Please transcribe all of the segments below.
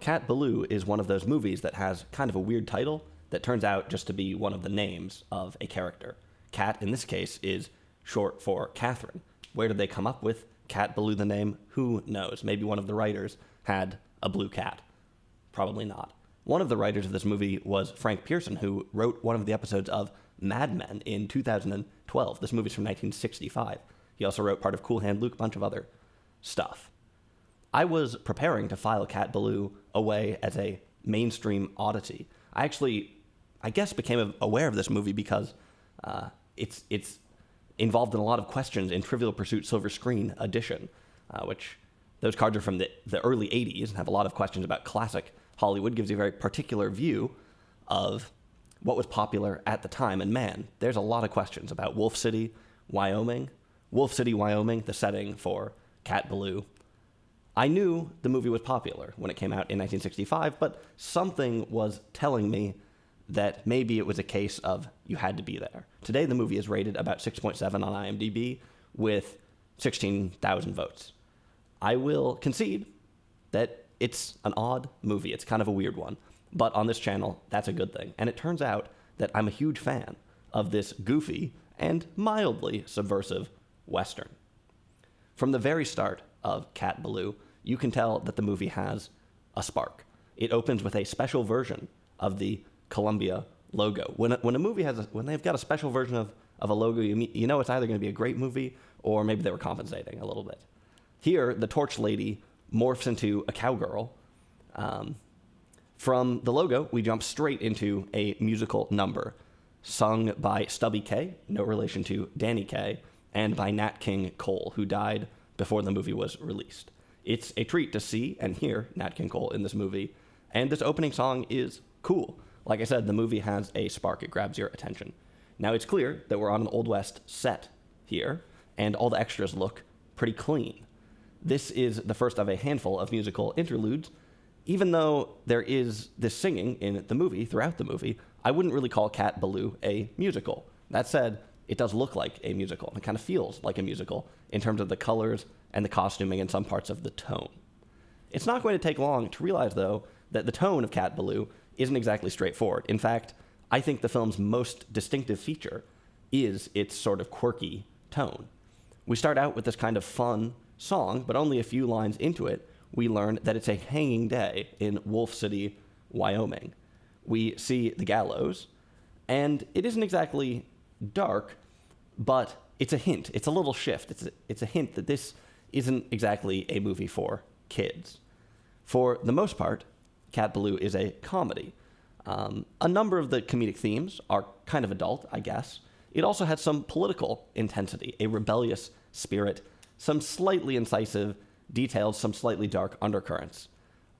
Cat Ballou is one of those movies that has kind of a weird title that turns out just to be one of the names of a character. Cat, in this case, is short for Catherine. Where did they come up with Cat Ballou the name? Who knows? Maybe one of the writers had a blue cat. Probably not. One of the writers of this movie was Frank Pearson, who wrote one of the episodes of Mad Men in 2012. This movie's from 1965. He also wrote part of Cool Hand Luke, a bunch of other stuff. I was preparing to file Cat Ballou away as a mainstream oddity. I guess, became aware of this movie because it's involved in a lot of questions in Trivial Pursuit Silver Screen Edition, which those cards are from the early 80s and have a lot of questions about classic Hollywood, gives you a very particular view of what was popular at the time. And man, there's a lot of questions about Wolf City, Wyoming. Wolf City, Wyoming, the setting for Cat Ballou. I knew the movie was popular when it came out in 1965, but something was telling me that maybe it was a case of you had to be there. Today, the movie is rated about 6.7 on IMDb with 16,000 votes. I will concede that it's an odd movie. It's kind of a weird one. But on this channel, that's a good thing. And it turns out that I'm a huge fan of this goofy and mildly subversive Western. From the very start of Cat Ballou, you can tell that the movie has a spark. It opens with a special version of the Columbia logo. When a movie when they've got a special version of a logo, you know it's either going to be a great movie or maybe they were compensating a little bit. Here, the torch lady morphs into a cowgirl. From the logo, we jump straight into a musical number sung by Stubby Kaye, no relation to Danny Kaye, and by Nat King Cole, who died before the movie was released. It's a treat to see and hear Nat King Cole in this movie, and this opening song is cool. Like I said, the movie has a spark. It grabs your attention. Now, it's clear that we're on an Old West set here, and all the extras look pretty clean. This is the first of a handful of musical interludes. Even though there is this singing in the movie, throughout the movie, I wouldn't really call Cat Ballou a musical. That said, it does look like a musical. It kind of feels like a musical in terms of the colors and the costuming and some parts of the tone. It's not going to take long to realize, though, that the tone of Cat Ballou isn't exactly straightforward. In fact, I think the film's most distinctive feature is its sort of quirky tone. We start out with this kind of fun song, but only a few lines into it, we learn that it's a hanging day in Wolf City, Wyoming. We see the gallows, and it isn't exactly dark, but it's a hint. It's a little shift. It's a hint that this isn't exactly a movie for kids. For the most part, Cat Ballou is a comedy. A number of the comedic themes are kind of adult, I guess. It also has some political intensity, a rebellious spirit, some slightly incisive details, some slightly dark undercurrents.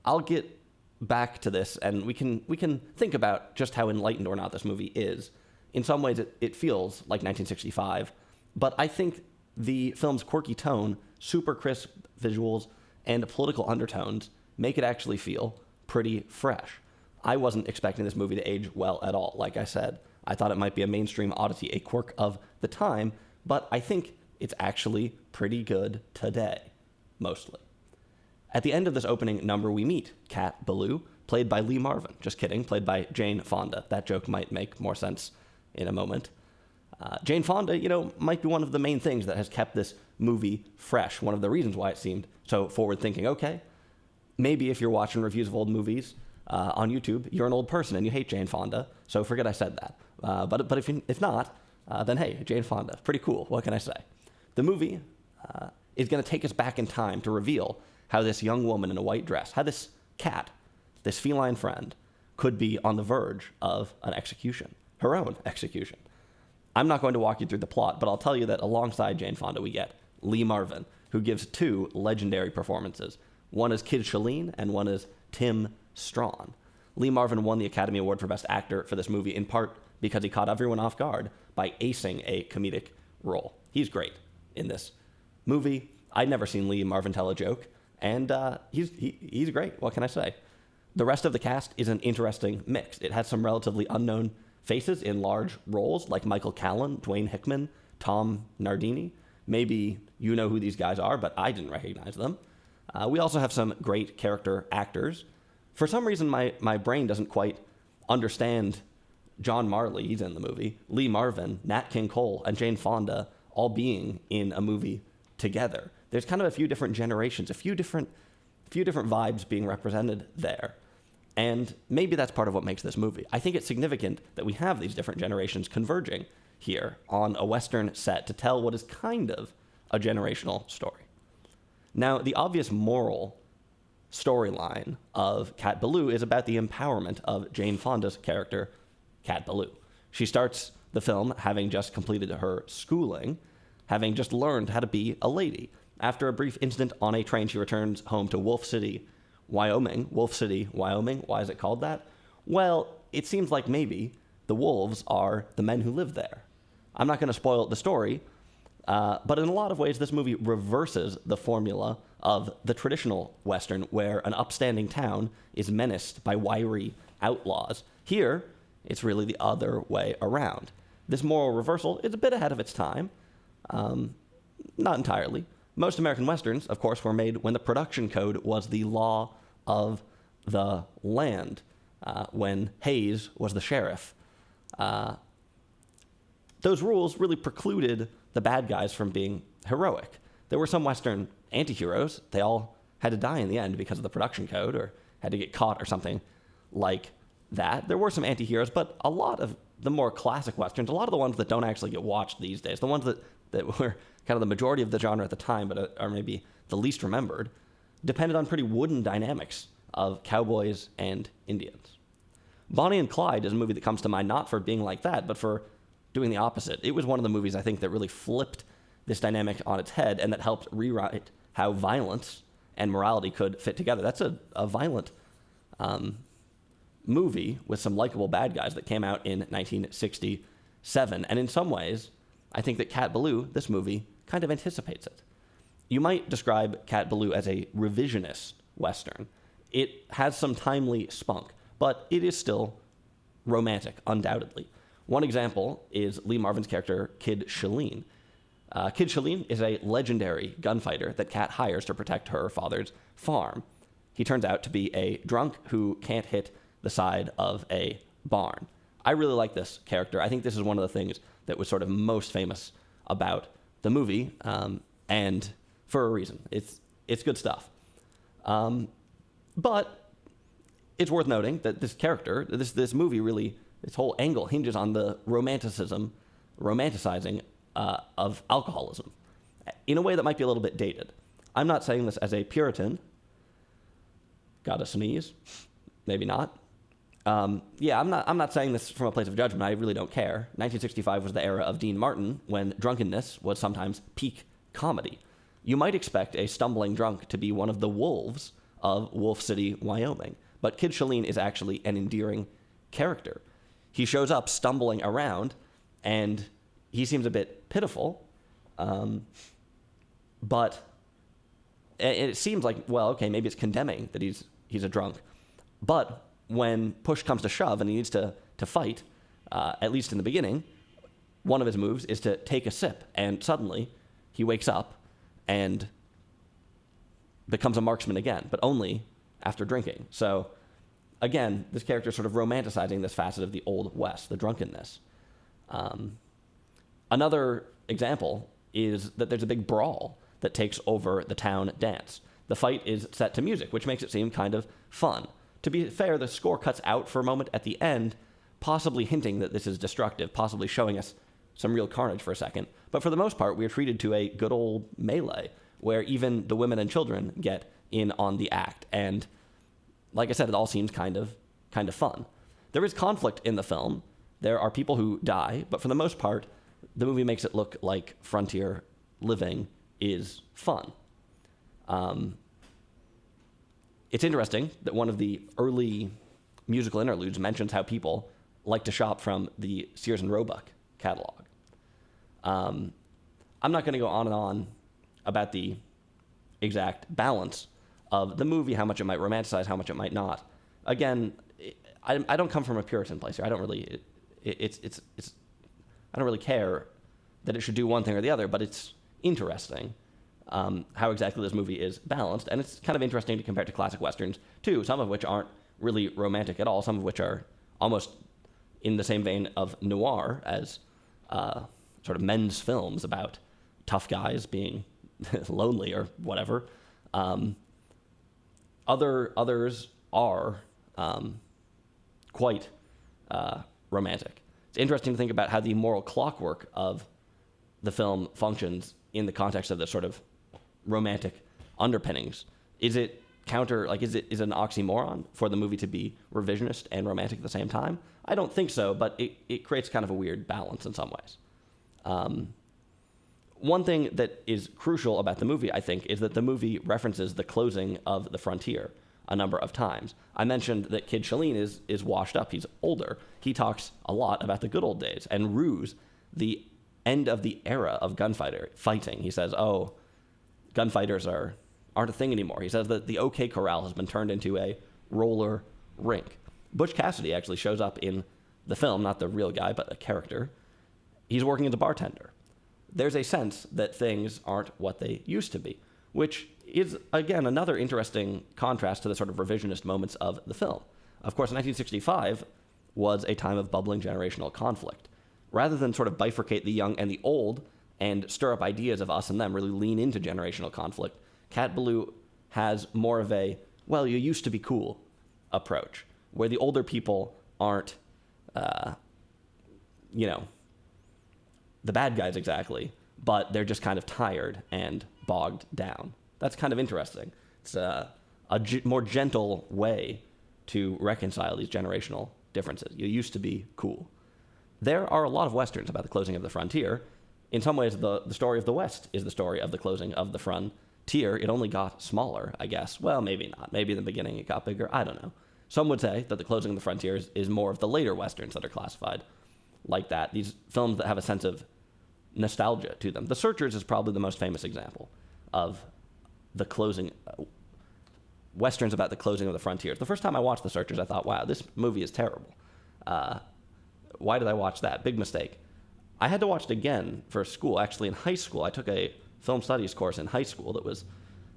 I'll get back to this, and we can think about just how enlightened or not this movie is. In some ways, it feels like 1965, but I think the film's quirky tone, super crisp visuals, and political undertones make it actually feel pretty fresh. I wasn't expecting this movie to age well at all. Like I said, I thought it might be a mainstream oddity, a quirk of the time, but I think it's actually pretty good today, mostly. At the end of this opening number, we meet Cat Ballou, played by Lee Marvin. Just kidding, played by Jane Fonda. That joke might make more sense in a moment. Jane Fonda, might be one of the main things that has kept this movie fresh, one of the reasons why it seemed so forward-thinking. Okay, maybe if you're watching reviews of old movies on YouTube, you're an old person and you hate Jane Fonda, so forget I said that. But if not, then hey, Jane Fonda, pretty cool, what can I say? The movie is going to take us back in time to reveal how this young woman in a white dress, how this cat, this feline friend, could be on the verge of an execution, her own execution. I'm not going to walk you through the plot, but I'll tell you that alongside Jane Fonda, we get Lee Marvin, who gives two legendary performances. One is Kid Shalene, and one is Tim Strawn. Lee Marvin won the Academy Award for Best Actor for this movie, in part because he caught everyone off guard by acing a comedic role. He's great in this movie. I'd never seen Lee Marvin tell a joke, and he's great. What can I say? The rest of the cast is an interesting mix. It has some relatively unknown faces in large roles, like Michael Callan, Dwayne Hickman, Tom Nardini. Maybe you know who these guys are, but I didn't recognize them. We also have some great character actors. For some reason, my brain doesn't quite understand John Marley, he's in the movie, Lee Marvin, Nat King Cole, and Jane Fonda all being in a movie together. There's kind of a few different generations, a few different vibes being represented there. And maybe that's part of what makes this movie. I think it's significant that we have these different generations converging here on a Western set to tell what is kind of a generational story. Now, the obvious moral storyline of Cat Ballou is about the empowerment of Jane Fonda's character, Cat Ballou. She starts the film having just completed her schooling, having just learned how to be a lady. After a brief incident on a train, she returns home to Wolf City, Wyoming. Wolf City, Wyoming. Why is it called that? Well, it seems like maybe the wolves are the men who live there. I'm not going to spoil the story, but in a lot of ways, this movie reverses the formula of the traditional Western, where an upstanding town is menaced by wiry outlaws. Here, it's really the other way around. This moral reversal is a bit ahead of its time. Not entirely. Most American Westerns, of course, were made when the production code was the law of the land, when Hayes was the sheriff. Those rules really precluded the bad guys from being heroic. There were some Western anti-heroes. They all had to die in the end because of the production code or had to get caught or something like that. There were some anti-heroes, but a lot of the more classic Westerns, a lot of the ones that don't actually get watched these days, the ones that were kind of the majority of the genre at the time, but are maybe the least remembered, depended on pretty wooden dynamics of cowboys and Indians. Bonnie and Clyde is a movie that comes to mind not for being like that, but for doing the opposite. It was one of the movies, I think, that really flipped this dynamic on its head and that helped rewrite how violence and morality could fit together. That's a violent movie with some likable bad guys that came out in 1967. And in some ways, I think that Cat Ballou, this movie, kind of anticipates it. You might describe Cat Ballou as a revisionist Western. It has some timely spunk, but it is still romantic, undoubtedly. One example is Lee Marvin's character, Kid Shalene. Kid Shalene is a legendary gunfighter that Cat hires to protect her father's farm. He turns out to be a drunk who can't hit the side of a barn. I really like this character. I think this is one of the things that was sort of most famous about the movie, and for a reason. It's good stuff. But it's worth noting that this character, this movie really, its whole angle hinges on the romanticizing of alcoholism in a way that might be a little bit dated. I'm not saying this as a Puritan. Gotta sneeze? Maybe not. I'm not saying this from a place of judgment. I really don't care. 1965 was the era of Dean Martin, when drunkenness was sometimes peak comedy. You might expect a stumbling drunk to be one of the wolves of Wolf City, Wyoming, but Kid Shalene is actually an endearing character. He shows up stumbling around, and he seems a bit pitiful, but it seems like, well, okay, maybe it's condemning that he's a drunk, but when push comes to shove and he needs to fight, at least in the beginning, one of his moves is to take a sip, and suddenly he wakes up and becomes a marksman again, but only after drinking. So, again, this character is sort of romanticizing this facet of the Old West, the drunkenness. Another example is that there's a big brawl that takes over the town dance. The fight is set to music, which makes it seem kind of fun. To be fair, the score cuts out for a moment at the end, possibly hinting that this is destructive, possibly showing us some real carnage for a second. But for the most part, we are treated to a good old melee, where even the women and children get in on the act. And like I said, it all seems kind of fun. There is conflict in the film. There are people who die, but for the most part, the movie makes it look like frontier living is fun. It's interesting that one of the early musical interludes mentions how people like to shop from the Sears and Roebuck catalog. I'm not going to go on and on about the exact balance of the movie, how much it might romanticize, how much it might not. Again, I don't come from a Puritan place here. I don't really care that it should do one thing or the other, but it's interesting how exactly this movie is balanced, and it's kind of interesting to compare to classic westerns too, some of which aren't really romantic at all, some of which are almost in the same vein of noir as sort of men's films about tough guys being lonely or whatever. Others are quite romantic. It's interesting to think about how the moral clockwork of the film functions in the context of the sort of romantic underpinnings. Is it is it an oxymoron for the movie to be revisionist and romantic at the same time? I don't think so, but it creates kind of a weird balance in some ways. One thing that is crucial about the movie, I think, is that the movie references the closing of the frontier a number of times. I mentioned that Kid Shalene is washed up. He's older. He talks a lot about the good old days and ruse the end of the era of fighting. He says, oh, gunfighters aren't a thing anymore. He says that the OK Corral has been turned into a roller rink. Butch Cassidy actually shows up in the film, not the real guy, but a character. He's working as a bartender. There's a sense that things aren't what they used to be, which is, again, another interesting contrast to the sort of revisionist moments of the film. Of course, 1965 was a time of bubbling generational conflict. Rather than sort of bifurcate the young and the old and stir up ideas of us and them, really lean into generational conflict, Cat Ballou has more of a, well, you used to be cool approach, where the older people aren't, the bad guys exactly, but they're just kind of tired and bogged down. That's kind of interesting. It's a more gentle way to reconcile these generational differences. You used to be cool. There are a lot of Westerns about the closing of the frontier. In some ways, the story of the West is the story of the closing of the frontier. It only got smaller, I guess. Well, maybe not. Maybe in the beginning it got bigger. I don't know. Some would say that the closing of the frontier is more of the later Westerns that are classified like that. These films that have a sense of nostalgia to them. The Searchers is probably the most famous example of the closing, Westerns about the closing of the frontiers. The first time I watched The Searchers, I thought, wow, this movie is terrible. Why did I watch that? Big mistake. I had to watch it again for school. Actually, in high school, I took a film studies course in high school that was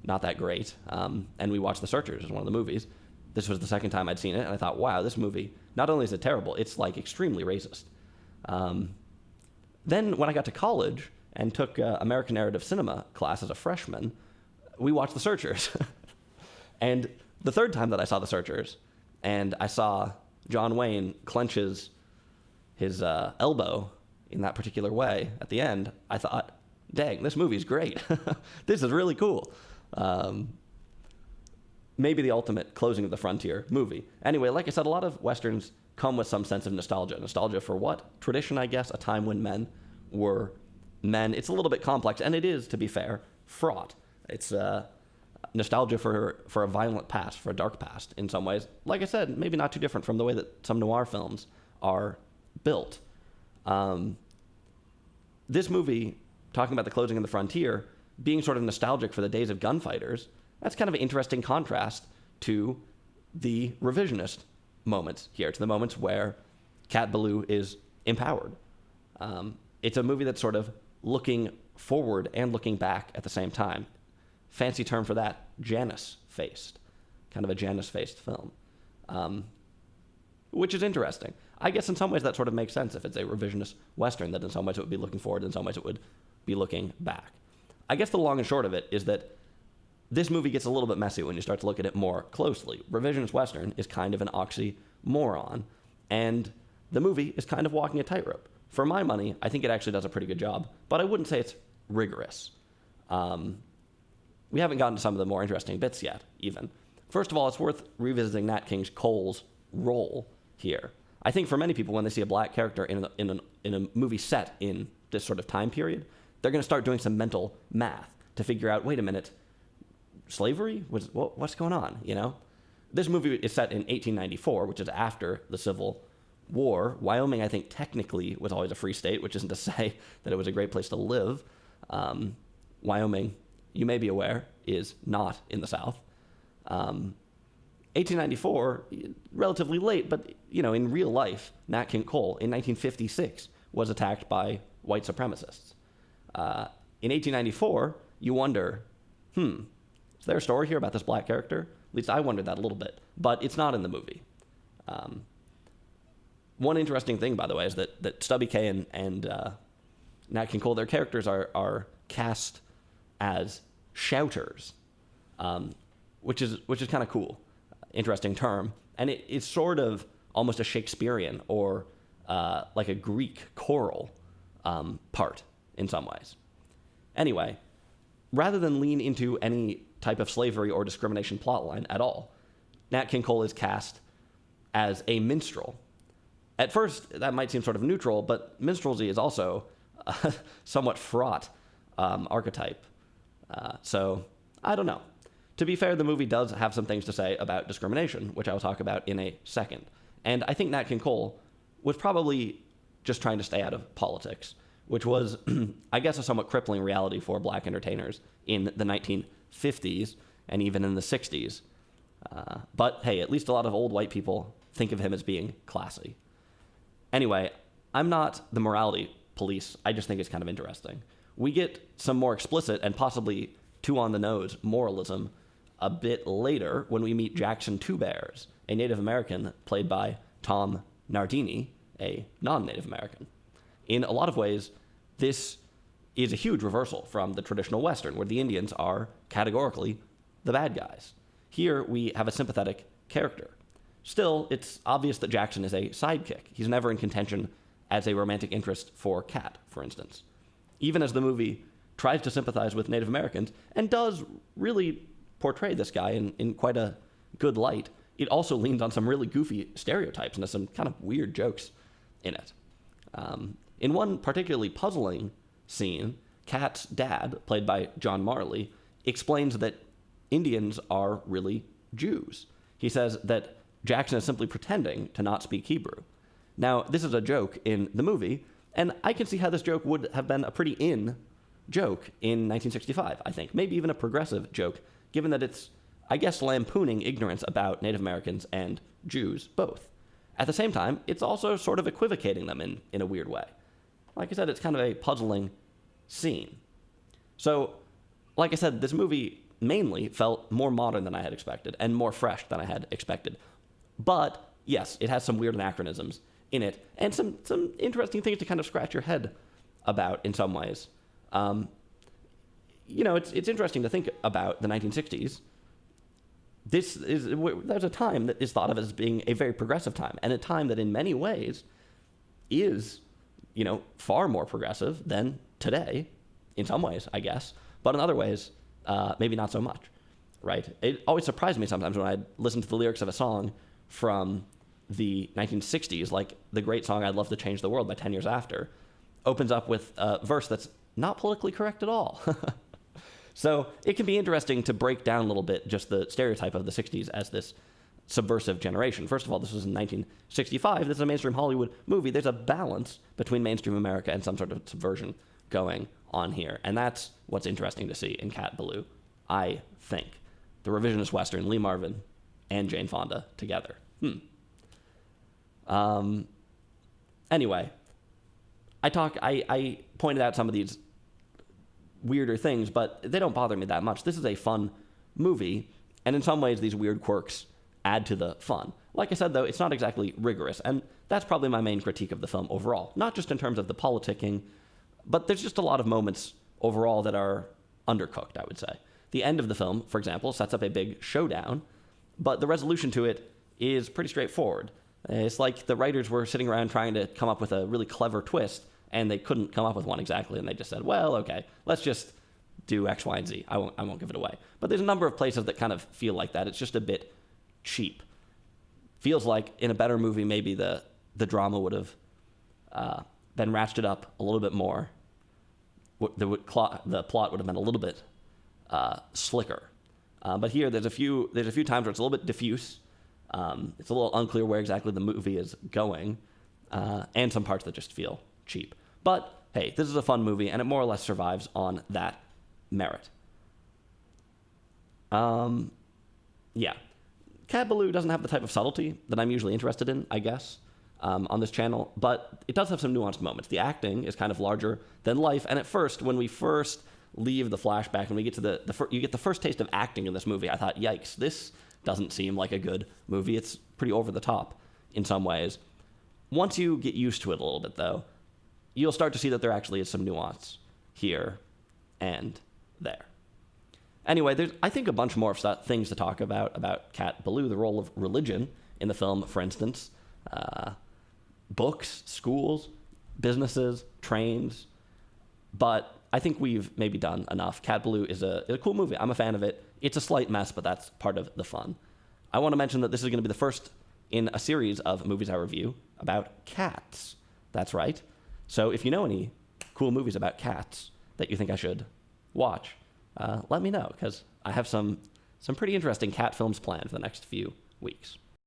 not that great, and we watched The Searchers as one of the movies. This was the second time I'd seen it, and I thought, wow, this movie, not only is it terrible, it's like extremely racist. Then when I got to college and took American Narrative Cinema class as a freshman, we watched The Searchers. And the third time that I saw The Searchers, and I saw John Wayne clench his elbow in that particular way at the end, I thought, dang, this movie's great. This is really cool. Maybe the ultimate closing of the frontier movie. Anyway, like I said, a lot of Westerns come with some sense of nostalgia. Nostalgia for what? Tradition, I guess, a time when men were men. It's a little bit complex, and it is, to be fair, fraught. It's nostalgia for a violent past, for a dark past in some ways. Like I said, maybe not too different from the way that some noir films are built. This movie, talking about the closing of the frontier, being sort of nostalgic for the days of gunfighters, that's kind of an interesting contrast to the revisionist moments here, to the moments where Cat Ballou is empowered. It's a movie that's sort of looking forward and looking back at the same time. Fancy term for that, Janus-faced. Kind of a Janus-faced film. Which is interesting. I guess in some ways that sort of makes sense if it's a revisionist Western, that in some ways it would be looking forward, in some ways it would be looking back. I guess the long and short of it is that this movie gets a little bit messy when you start to look at it more closely. Revisionist Western is kind of an oxymoron, and the movie is kind of walking a tightrope. For my money, I think it actually does a pretty good job, but I wouldn't say it's rigorous. We haven't gotten to some of the more interesting bits yet, even. First of all, it's worth revisiting Nat King Cole's role here. I think for many people, when they see a black character in a movie set in this sort of time period, they're going to start doing some mental math to figure out, wait a minute, slavery? What's going on, you know? This movie is set in 1894, which is after the Civil War. Wyoming, I think, technically was always a free state, which isn't to say that it was a great place to live. Wyoming, you may be aware, is not in the South. 1894, relatively late, but, you know, in real life, Nat King Cole, in 1956, was attacked by white supremacists. In 1894, you wonder, is there a story here about this black character? least I wondered that a little bit. But it's not in the movie. One interesting thing, by the way, is that Stubby K and Nat King Cole, their characters are cast as shouters, which is kind of cool, interesting term, and it's sort of almost a Shakespearean or like a Greek choral part in some ways. Anyway, rather than lean into any type of slavery or discrimination plotline at all, Nat King Cole is cast as a minstrel. At first, that might seem sort of neutral, but minstrelsy is also a somewhat fraught archetype. So, I don't know. To be fair, the movie does have some things to say about discrimination, which I will talk about in a second. And I think Nat King Cole was probably just trying to stay out of politics, which was, I guess, a somewhat crippling reality for black entertainers in the 1950s and even in the 60s. But hey, at least a lot of old white people think of him as being classy. Anyway, I'm not the morality police. I just think it's kind of interesting. We get some more explicit and possibly too on the nose moralism a bit later when we meet Jackson Two Bears, a Native American played by Tom Nardini, a non-Native American. In a lot of ways, this is a huge reversal from the traditional Western, where the Indians are categorically the bad guys. Here, we have a sympathetic character. Still, it's obvious that Jackson is a sidekick. He's never in contention as a romantic interest for Cat, for instance. Even as the movie tries to sympathize with Native Americans and does really portray this guy in quite a good light, it also leans on some really goofy stereotypes and has some kind of weird jokes in it. In one particularly puzzling scene, Cat's dad, played by John Marley, explains that Indians are really Jews. He says that Jackson is simply pretending to not speak Hebrew. Now, this is a joke in the movie, and I can see how this joke would have been a pretty in joke in 1965, I think. Maybe even a progressive joke, given that it's, I guess, lampooning ignorance about Native Americans and Jews, both. At the same time, it's also sort of equivocating them in a weird way. Like I said, it's kind of a puzzling scene. So, like I said, this movie mainly felt more modern than I had expected and more fresh than I had expected. But, yes, it has some weird anachronisms in it and some interesting things to kind of scratch your head about in some ways. It's interesting to think about the 1960s. There's a time that is thought of as being a very progressive time, and a time that in many ways is, far more progressive than today, in some ways, I guess, but in other ways, maybe not so much, right? It always surprised me sometimes when I'd listen to the lyrics of a song from the 1960s, like the great song I'd Love to Change the World by 10 Years After, opens up with a verse that's not politically correct at all. So it can be interesting to break down a little bit just the stereotype of the 60s as this subversive generation. First of all, this was in 1965. This is a mainstream Hollywood movie. There's a balance between mainstream America and some sort of subversion going on here. And that's what's interesting to see in Cat Ballou, I think. The revisionist Western, Lee Marvin and Jane Fonda together. Anyway, I pointed out some of these weirder things, but they don't bother me that much. This is a fun movie, and in some ways, these weird quirks add to the fun. Like I said, though, it's not exactly rigorous, and that's probably my main critique of the film overall. Not just in terms of the politicking, but there's just a lot of moments overall that are undercooked, I would say. The end of the film, for example, sets up a big showdown, but the resolution to it is pretty straightforward. It's like the writers were sitting around trying to come up with a really clever twist, and they couldn't come up with one exactly, and they just said, well, okay, let's just do X, Y, and Z. I won't give it away. But there's a number of places that kind of feel like that. It's just a bit cheap. Feels like in a better movie, maybe the drama would have been ratcheted up a little bit more. The plot would have been a little bit slicker. But here, there's a few times where it's a little bit diffuse. It's a little unclear where exactly the movie is going, and some parts that just feel cheap. But hey, this is a fun movie, and it more or less survives on that merit. Yeah. Cat Ballou doesn't have the type of subtlety that I'm usually interested in, I guess, on this channel, but it does have some nuanced moments. The acting is kind of larger than life, and at first, when we first leave the flashback and we get to you get the first taste of acting in this movie, I thought, yikes, this doesn't seem like a good movie. It's pretty over the top in some ways. Once you get used to it a little bit, though, you'll start to see that there actually is some nuance here and there. Anyway, there's, I think, a bunch more things to talk about Cat Ballou, the role of religion in the film, for instance. Books, schools, businesses, trains. But I think we've maybe done enough. Cat Ballou is a cool movie. I'm a fan of it. It's a slight mess, but that's part of the fun. I want to mention that this is going to be the first in a series of movies I review about cats. That's right. So if you know any cool movies about cats that you think I should watch, let me know, because I have some pretty interesting cat films planned for the next few weeks.